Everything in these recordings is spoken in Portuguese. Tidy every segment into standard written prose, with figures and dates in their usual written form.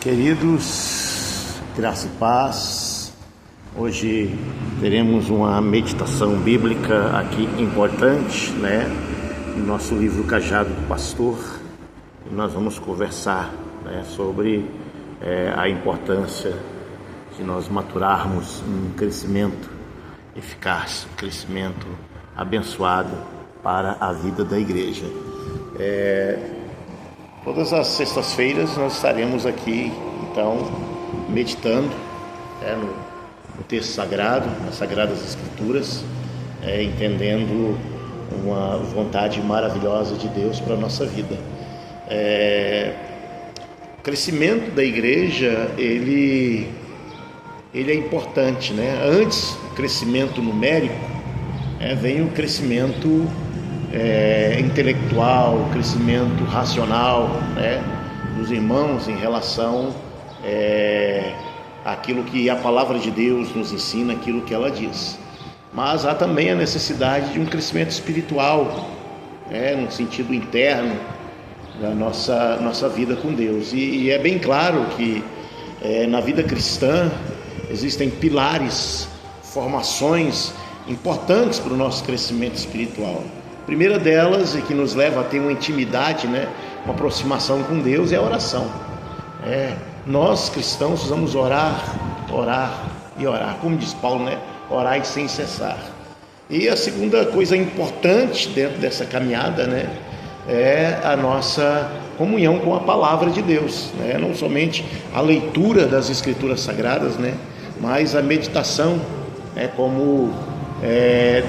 Queridos, graça e paz. Hoje teremos uma meditação bíblica aqui importante, no nosso livro Cajado do Pastor. E nós vamos conversar, sobre a importância de nós maturarmos um crescimento eficaz, um crescimento abençoado para a vida da igreja. Todas as sextas-feiras nós estaremos aqui, então, meditando no texto sagrado, nas Sagradas Escrituras, entendendo uma vontade maravilhosa de Deus para a nossa vida. O crescimento da igreja, ele é importante, Antes do crescimento numérico, vem o crescimento intelectual, o crescimento racional, dos irmãos em relação àquilo que a palavra de Deus nos ensina, aquilo que ela diz. Mas há também a necessidade de um crescimento espiritual, no sentido interno da nossa vida com Deus. E é bem claro que na vida cristã existem pilares, formações importantes para o nosso crescimento espiritual. A primeira delas, e que nos leva a ter uma intimidade, uma aproximação com Deus, é a oração. Nós cristãos precisamos orar e orar, como diz Paulo, orar sem cessar. E a segunda coisa importante dentro dessa caminhada, é a nossa comunhão com a palavra de Deus, não somente a leitura das Escrituras Sagradas, mas a meditação, como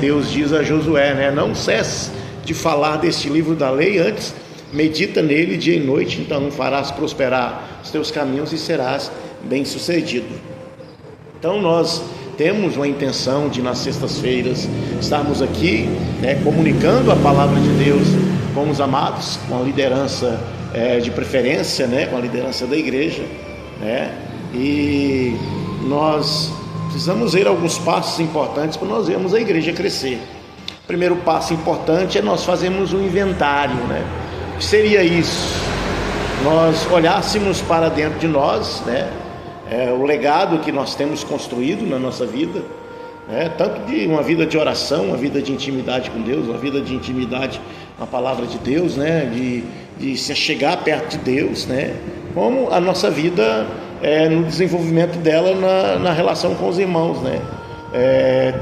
Deus diz a Josué, não cesse de falar deste livro da lei, antes medita nele dia e noite, então farás prosperar os teus caminhos e serás bem sucedido. Então nós temos uma intenção de, nas sextas-feiras, estarmos aqui, comunicando a palavra de Deus com os amados, com a liderança de preferência, com a liderança da igreja, e nós precisamos ver alguns passos importantes para nós vermos a igreja crescer. O primeiro passo importante é nós fazermos um inventário, O que seria isso? Nós olhássemos para dentro de nós, o legado que nós temos construído na nossa vida, tanto de uma vida de oração, uma vida de intimidade com Deus, uma vida de intimidade com a palavra de Deus, de se chegar perto de Deus, como a nossa vida no desenvolvimento dela na relação com os irmãos,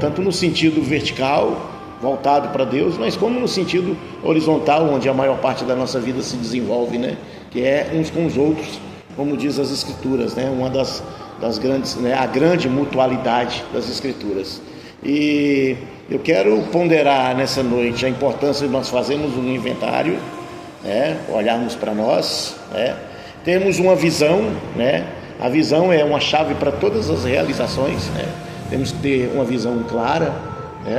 tanto no sentido vertical, voltado para Deus, mas como no sentido horizontal, onde a maior parte da nossa vida se desenvolve, que é uns com os outros, como diz as Escrituras, uma das grandes, a grande mutualidade das Escrituras. E eu quero ponderar nessa noite a importância de nós fazermos um inventário, olharmos para nós, termos uma visão, A visão é uma chave para todas as realizações, Temos que ter uma visão clara,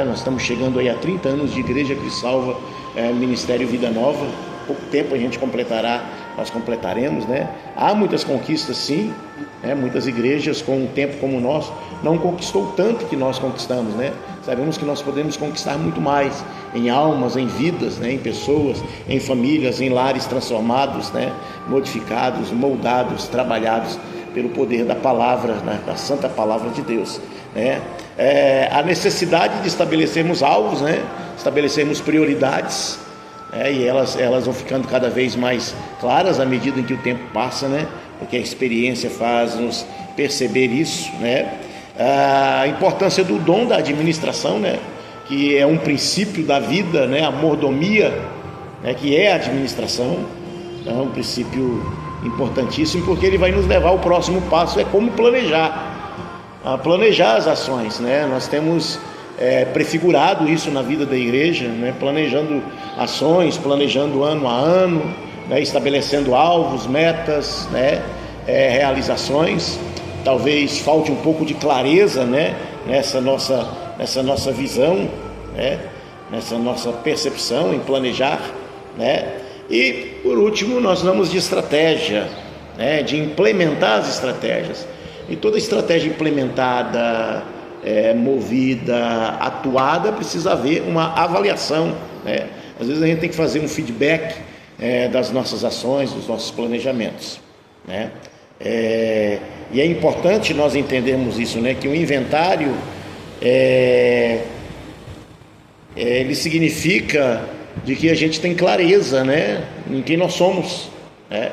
Nós estamos chegando aí a 30 anos de Igreja Cristo Salva, Ministério Vida Nova. Pouco tempo nós completaremos, Há muitas conquistas, sim, muitas igrejas com um tempo como o nosso não conquistou tanto que nós conquistamos, Sabemos que nós podemos conquistar muito mais em almas, em vidas, em pessoas, em famílias, em lares transformados, modificados, moldados, trabalhados pelo poder da palavra, da santa palavra de Deus, a necessidade de estabelecermos alvos, estabelecermos prioridades, e elas vão ficando cada vez mais claras à medida em que o tempo passa, porque a experiência faz-nos perceber isso, a importância do dom da administração, que é um princípio da vida, a mordomia, que é a administração, é um princípio importantíssimo, porque ele vai nos levar ao próximo passo, como planejar as ações, Nós temos prefigurado isso na vida da igreja, planejando ações, planejando ano a ano, estabelecendo alvos, metas, realizações. Talvez falte um pouco de clareza, nessa nossa visão, nessa nossa percepção em planejar, E por último, nós vamos de estratégia, de implementar as estratégias. E toda estratégia implementada, movida, atuada, precisa haver uma avaliação, Às vezes a gente tem que fazer um feedback das nossas ações, dos nossos planejamentos, E é importante nós entendermos isso, né? Que o inventário ele significa de que a gente tem clareza, né? Em quem nós somos, né?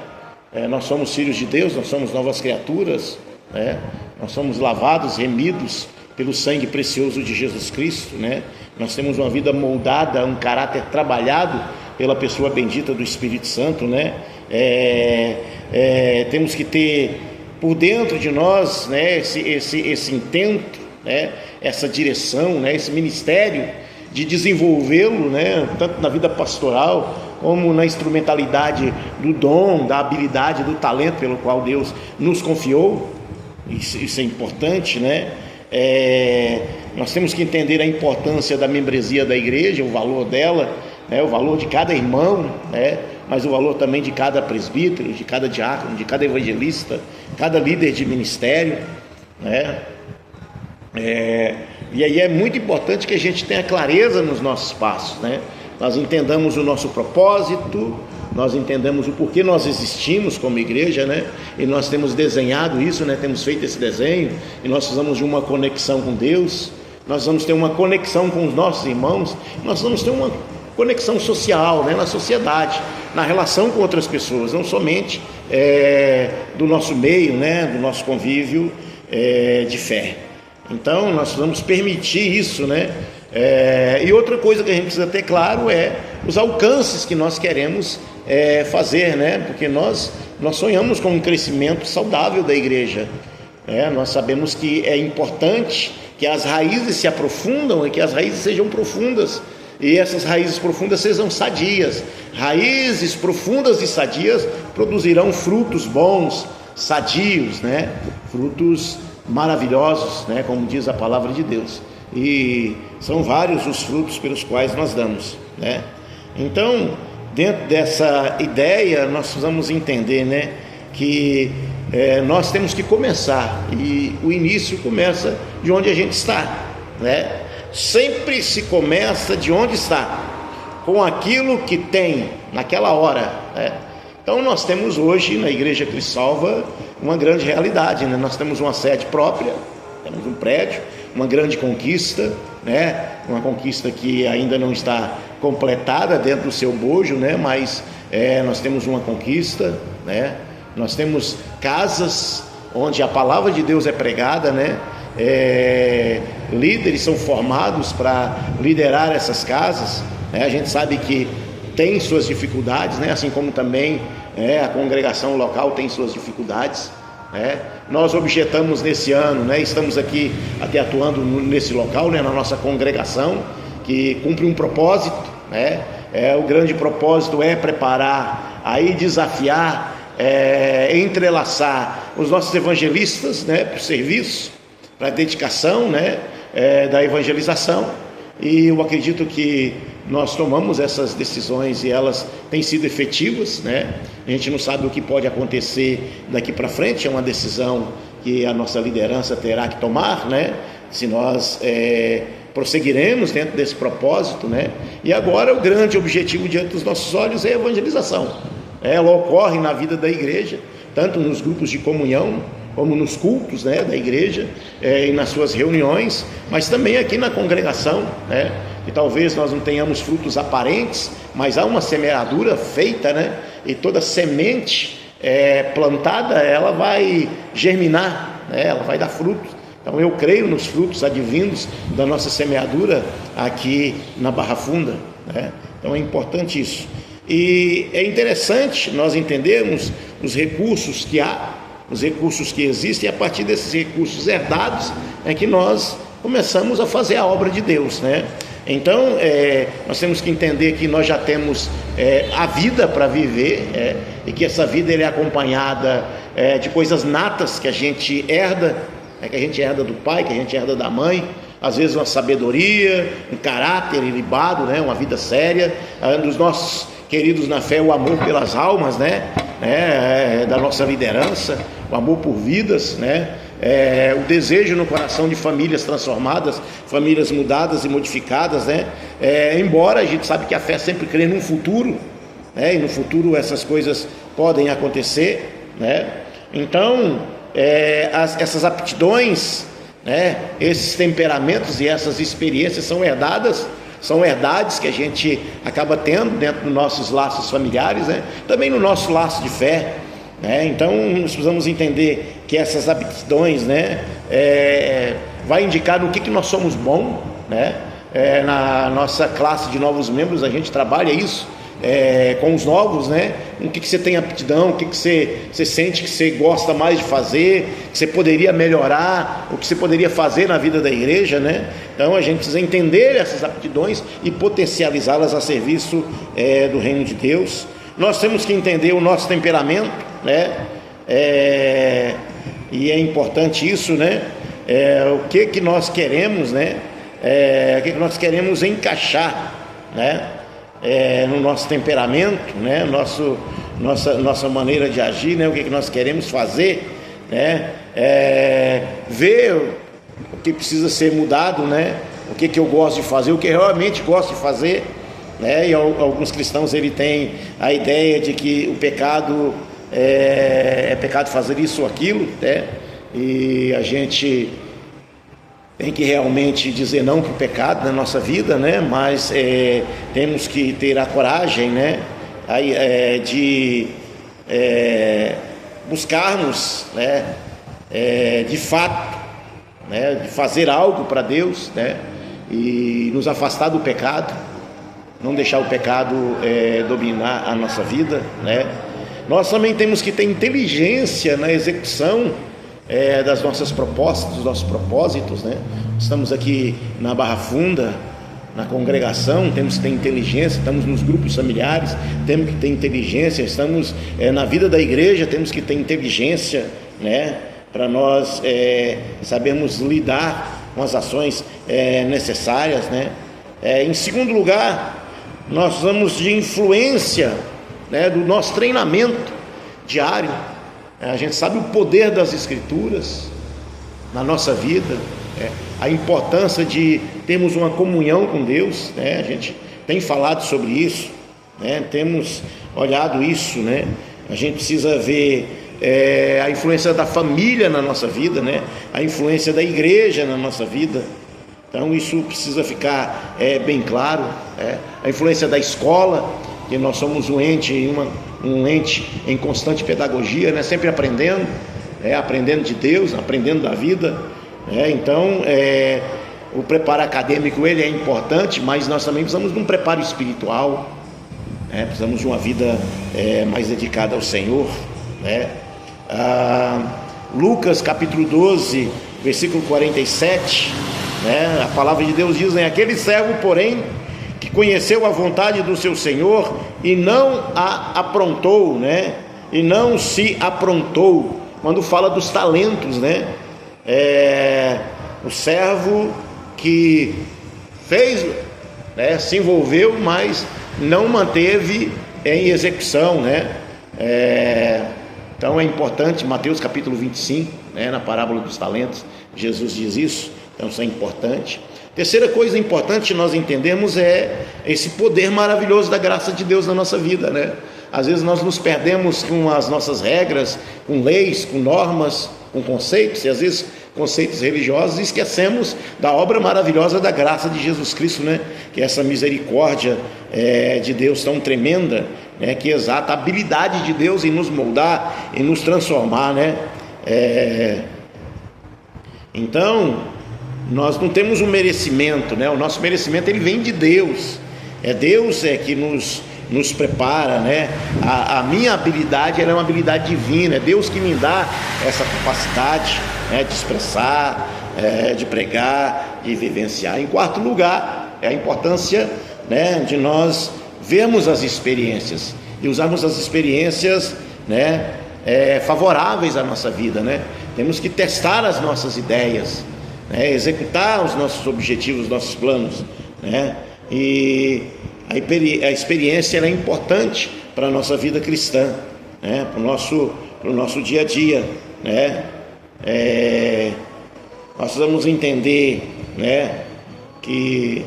Nós somos filhos de Deus, nós somos novas criaturas, né? Nós somos lavados, remidos pelo sangue precioso de Jesus Cristo, né? Nós temos uma vida moldada, um caráter trabalhado pela pessoa bendita do Espírito Santo, né? Temos que ter por dentro de nós, né, esse intento, né, essa direção, né, esse ministério de desenvolvê-lo, né, tanto na vida pastoral como na instrumentalidade do dom, da habilidade, do talento pelo qual Deus nos confiou. Isso é importante, né? Nós temos que entender a importância da membresia da igreja, o valor dela, né, o valor de cada irmão, né, mas o valor também de cada presbítero, de cada diácono, de cada evangelista, cada líder de ministério, né? E aí é muito importante que a gente tenha clareza nos nossos passos, né? Nós entendamos o nosso propósito, nós entendamos o porquê nós existimos como igreja, né? E nós temos desenhado isso, né? Temos feito esse desenho e nós precisamos de uma conexão com Deus, nós vamos ter uma conexão com os nossos irmãos, nós vamos ter uma conexão social, né? Na sociedade, na relação com outras pessoas, não somente do nosso meio, né? Do nosso convívio de fé. Então nós vamos permitir isso, né? E outra coisa que a gente precisa ter claro é os alcances que nós queremos fazer, né? Porque nós sonhamos com um crescimento saudável da igreja, né? Nós sabemos que é importante que as raízes se aprofundam e que as raízes sejam profundas, e essas raízes profundas sejam sadias. Raízes profundas e sadias produzirão frutos bons, sadios, né? Frutos maravilhosos, né? Como diz a palavra de Deus. E são vários os frutos pelos quais nós damos, né? Então, dentro dessa ideia, nós precisamos entender, né, que nós temos que começar, e o início começa de onde a gente está, né? Sempre se começa de onde está, com aquilo que tem naquela hora, né? Então nós temos hoje na Igreja Cristo Salva uma grande realidade, né? Nós temos uma sede própria, temos um prédio, uma grande conquista, né? Uma conquista que ainda não está completada dentro do seu bojo, né? Mas nós temos uma conquista, né? Nós temos casas onde a palavra de Deus é pregada, né? Líderes são formados para liderar essas casas, né? A gente sabe que tem suas dificuldades, né? Assim como também a congregação local tem suas dificuldades, né? Nós objetamos nesse ano, né? Estamos aqui até atuando nesse local, né? Na nossa congregação, que cumpre um propósito, né? O grande propósito é preparar, aí desafiar, entrelaçar os nossos evangelistas, né? Para o serviço, para a dedicação, né? Da evangelização. E eu acredito que nós tomamos essas decisões e elas têm sido efetivas, né? A gente não sabe o que pode acontecer daqui para frente, é uma decisão que a nossa liderança terá que tomar, né? Se nós prosseguiremos dentro desse propósito, né? E agora o grande objetivo diante dos nossos olhos é a evangelização. Ela ocorre na vida da igreja, tanto nos grupos de comunhão, como nos cultos, né, da igreja, e nas suas reuniões, mas também aqui na congregação, né? E talvez nós não tenhamos frutos aparentes, mas há uma semeadura feita, né? E toda semente plantada, ela vai germinar, né? Ela vai dar frutos. Então eu creio nos frutos advindos da nossa semeadura aqui na Barra Funda, né? Então é importante isso. E é interessante nós entendermos os recursos que há, os recursos que existem, e a partir desses recursos herdados é que nós começamos a fazer a obra de Deus, né? Então nós temos que entender que nós já temos a vida para viver, e que essa vida é acompanhada de coisas natas que a gente herda, que a gente herda do pai, que a gente herda da mãe. Às vezes uma sabedoria, um caráter ilibado, né? Uma vida séria, dos nossos queridos na fé, o amor pelas almas, né? Da nossa liderança, o amor por vidas, né? O desejo no coração de famílias transformadas, famílias mudadas e modificadas, né? Embora a gente sabe que a fé sempre crê num futuro, né? E no futuro essas coisas podem acontecer, né? Então, essas aptidões, né, esses temperamentos e essas experiências são herdades que a gente acaba tendo dentro dos nossos laços familiares, né, também no nosso laço de fé, né. Então nós precisamos entender que essas aptidões, né, vai indicar no que nós somos bons, né. Na nossa classe de novos membros a gente trabalha isso, com os novos, né? O que você tem aptidão, o que você sente que você gosta mais de fazer, que você poderia melhorar, o que você poderia fazer na vida da igreja, né? Então a gente precisa entender essas aptidões e potencializá-las a serviço do reino de Deus. Nós temos que entender o nosso temperamento, né? E é importante isso, né? O que nós queremos, né? O que nós queremos encaixar, né? No nosso temperamento, né? Nossa maneira de agir, né? O que nós queremos fazer, né? Ver o que precisa ser mudado, né? O que eu gosto de fazer, o que eu realmente gosto de fazer, né? E alguns cristãos ele tem a ideia de que o pecado é pecado fazer isso ou aquilo, né? E a gente tem que realmente dizer não para o pecado na nossa vida, né? Mas temos que ter a coragem, né? De buscarmos, né? De fato, né? De fazer algo para Deus, né? E nos afastar do pecado, não deixar o pecado dominar a nossa vida, né? Nós também temos que ter inteligência na execução das nossas propostas, dos nossos propósitos, né? Estamos aqui na Barra Funda, na congregação, temos que ter inteligência. Estamos nos grupos familiares, temos que ter inteligência. Estamos na vida da igreja, temos que ter inteligência, né? Para nós sabermos lidar com as ações necessárias, né? Em segundo lugar, nós precisamos de influência, né? Do nosso treinamento diário. A gente sabe o poder das Escrituras na nossa vida, a importância de termos uma comunhão com Deus, né? A gente tem falado sobre isso, né? Temos olhado isso, né? A gente precisa ver a influência da família na nossa vida, né? A influência da igreja na nossa vida. Então isso precisa ficar bem claro, a influência da escola, que nós somos um ente em constante pedagogia, né? Sempre aprendendo, aprendendo de Deus, aprendendo da vida, então o preparo acadêmico ele é importante, mas nós também precisamos de um preparo espiritual, precisamos de uma vida mais dedicada ao Senhor, né? Lucas capítulo 12, versículo 47, né? A palavra de Deus diz: aquele servo, porém, que conheceu a vontade do seu Senhor e não a aprontou, né? E não se aprontou. Quando fala dos talentos, né? O servo que fez, né? Se envolveu, mas não manteve em execução, né? Então é importante, Mateus capítulo 25, né? Na parábola dos talentos, Jesus diz isso. Então isso é importante. Terceira coisa importante nós entendemos é esse poder maravilhoso da graça de Deus na nossa vida, né? Às vezes nós nos perdemos com as nossas regras, com leis, com normas, com conceitos, e às vezes conceitos religiosos, e esquecemos da obra maravilhosa da graça de Jesus Cristo, né? Que é essa misericórdia de Deus tão tremenda, né? Que exata a habilidade de Deus em nos moldar, em nos transformar, né? Então nós não temos um merecimento, né? O nosso merecimento ele vem de Deus. Deus que nos prepara, né? A minha habilidade ela é uma habilidade divina. É Deus que me dá essa capacidade, né? De expressar, de pregar, de vivenciar. Em quarto lugar, é a importância, né? De nós vermos as experiências e usarmos as experiências, né? Favoráveis à nossa vida, né? Temos que testar as nossas ideias, executar os nossos objetivos, os nossos planos, né? E a experiência ela é importante para a nossa vida cristã, né? Para o nosso dia a dia, né? Nós precisamos entender, né? Que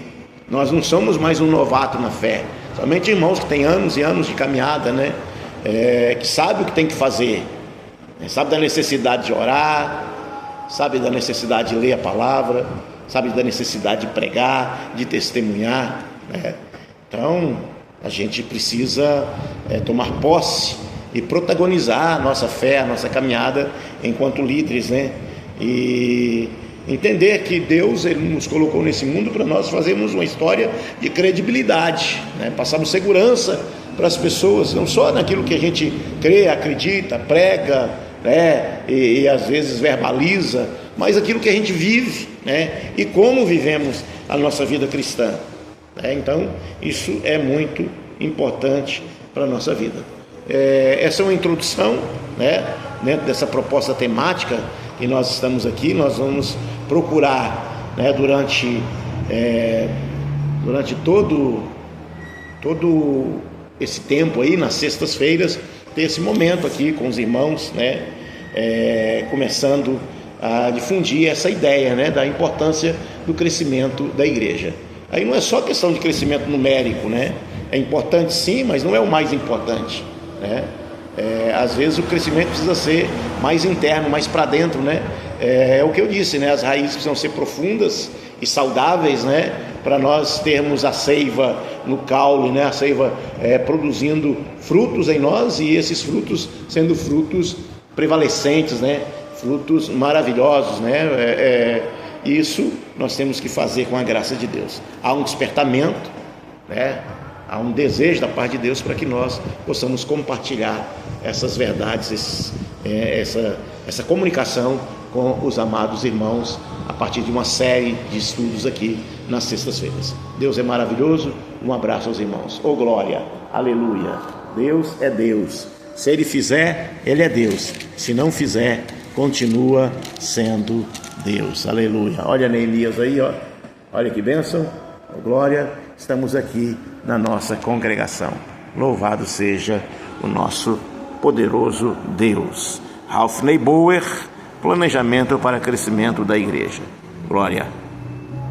nós não somos mais um novato na fé, somente irmãos que têm anos e anos de caminhada, né? Que sabem o que tem que fazer, sabe da necessidade de orar, sabe da necessidade de ler a palavra, sabe da necessidade de pregar, de testemunhar, né? Então a gente precisa tomar posse e protagonizar a nossa fé, a nossa caminhada enquanto líderes, né? E entender que Deus, Ele nos colocou nesse mundo para nós fazermos uma história de credibilidade, né? Passarmos segurança para as pessoas, não só naquilo que a gente crê, acredita, prega, né? E às vezes verbaliza, mas aquilo que a gente vive, né? E como vivemos a nossa vida cristã, né? Então isso é muito importante para a nossa vida. Essa é uma introdução, né? Dentro dessa proposta temática que nós estamos aqui. Nós vamos procurar, né, durante todo esse tempo aí, nas sextas-feiras, ter esse momento aqui com os irmãos, né, começando a difundir essa ideia, né, da importância do crescimento da igreja. Aí não é só questão de crescimento numérico, né? É importante sim, mas não é o mais importante, né? Às vezes o crescimento precisa ser mais interno, mais para dentro, né? É o que eu disse, né? As raízes precisam ser profundas e saudáveis, né? Para nós termos a seiva no caule, né? A seiva produzindo frutos em nós, e esses frutos sendo frutos prevalecentes, né? Frutos maravilhosos, né? Isso nós temos que fazer com a graça de Deus. Há um despertamento, né? Há um desejo da parte de Deus para que nós possamos compartilhar essas verdades, essa comunicação com os amados irmãos a partir de uma série de estudos aqui nas sextas-feiras. Deus é maravilhoso. Um abraço aos irmãos. Oh glória, aleluia. Deus é Deus. Se Ele fizer, Ele é Deus. Se não fizer, continua sendo Deus. Aleluia. Olha Neemias aí, ó. Olha que bênção. Oh glória. Estamos aqui na nossa congregação. Louvado seja o nosso poderoso Deus. Ralph Neubauer, planejamento para crescimento da igreja. Glória.